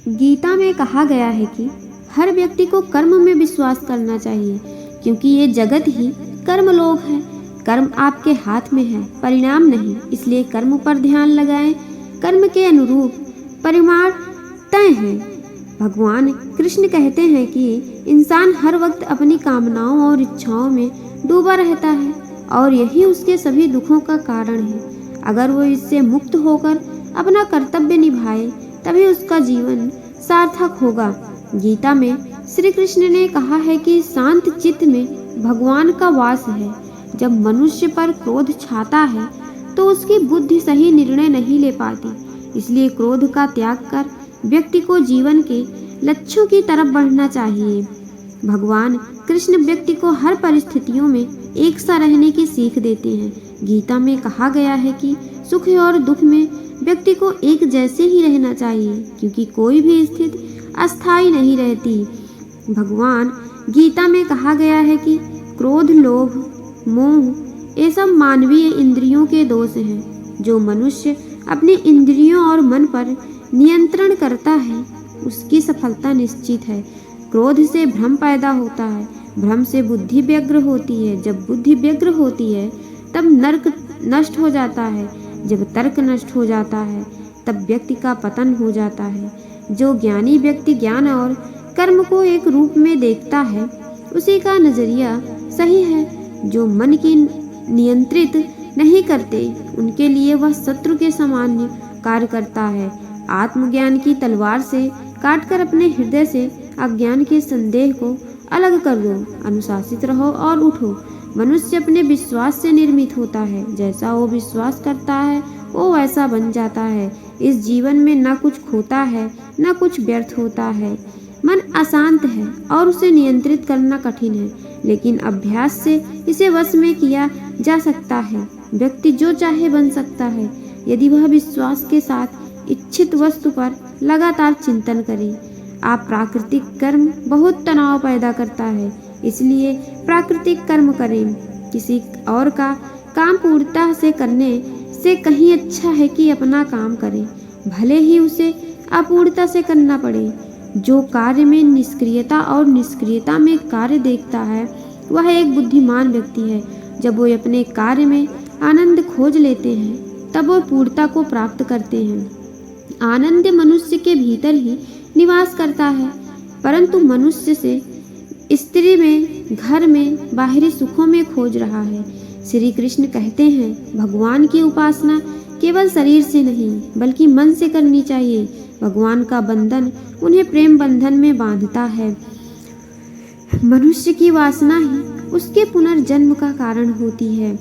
गीता में कहा गया है कि हर व्यक्ति को कर्म में विश्वास करना चाहिए, क्योंकि ये जगत ही कर्मलोक है। कर्म आपके हाथ में है, परिणाम नहीं। इसलिए कर्म पर ध्यान लगाएं। कर्म के अनुरूप परिणाम तय है। भगवान कृष्ण कहते हैं कि इंसान हर वक्त अपनी कामनाओं और इच्छाओं में डूबा रहता है और यही उसके सभी दुखों का कारण है। अगर वो इससे मुक्त होकर अपना कर्तव्य निभाए तभी उसका जीवन सार्थक होगा। गीता में श्री कृष्ण ने कहा है कि शांत चित्त में भगवान का वास है। जब मनुष्य पर क्रोध छाता है तो उसकी बुद्धि सही निर्णय नहीं ले पाती। इसलिए क्रोध का त्याग कर व्यक्ति को जीवन के लक्ष्यों की तरफ बढ़ना चाहिए। भगवान कृष्ण व्यक्ति को हर परिस्थितियों में एक सा रहने की सीख देते हैं। गीता में कहा गया है कि सुख और दुख में व्यक्ति को एक जैसे ही रहना चाहिए, क्योंकि कोई भी स्थिति अस्थायी नहीं रहती। भगवान गीता में कहा गया है कि क्रोध, लोभ, मोह ये सब मानवीय इंद्रियों के दोष हैं। जो मनुष्य अपनी इंद्रियों और मन पर नियंत्रण करता है उसकी सफलता निश्चित है। क्रोध से भ्रम पैदा होता है, भ्रम से बुद्धि व्यग्र होती है। जब बुद्धि व्यग्र होती है तब नर्क नष्ट हो जाता है। जब तर्क नष्ट हो जाता है तब व्यक्ति का पतन हो जाता है। जो ज्ञानी व्यक्ति ज्ञान और कर्म को एक रूप में देखता है उसी का नजरिया सही है। जो मन की नियंत्रित नहीं करते उनके लिए वह शत्रु के समान कार्य करता है। आत्मज्ञान की तलवार से काटकर अपने हृदय से अज्ञान के संदेह को अलग कर दो। अनुशासित रहो और उठो। मनुष्य अपने विश्वास से निर्मित होता है। जैसा वो विश्वास करता है वो वैसा बन जाता है। इस जीवन में न कुछ खोता है न कुछ व्यर्थ होता है। मन अशांत है और उसे नियंत्रित करना कठिन है, लेकिन अभ्यास से इसे वश में किया जा सकता है। व्यक्ति जो चाहे बन सकता है यदि वह विश्वास के साथ इच्छित वस्तु पर लगातार चिंतन करे। आप प्राकृतिक कर्म बहुत तनाव पैदा करता है, इसलिए प्राकृतिक कर्म करें। किसी और का काम पूर्णता से करने से कहीं अच्छा है कि अपना काम करें, भले ही उसे अपूर्णता से करना पड़े। जो कार्य में निष्क्रियता और निष्क्रियता में कार्य देखता है वह एक बुद्धिमान व्यक्ति है। जब वो अपने कार्य में आनंद खोज लेते हैं तब वो पूर्णता को प्राप्त करते हैं। आनंद मनुष्य के भीतर ही निवास करता है, परंतु मनुष्य से स्त्री में, घर में, बाहरी सुखों में खोज रहा है। श्री कृष्ण कहते हैं भगवान की उपासना केवल शरीर से नहीं बल्कि मन से करनी चाहिए। भगवान का बंधन उन्हें प्रेम बंधन में बांधता है। मनुष्य की वासना ही उसके पुनर्जन्म का कारण होती है।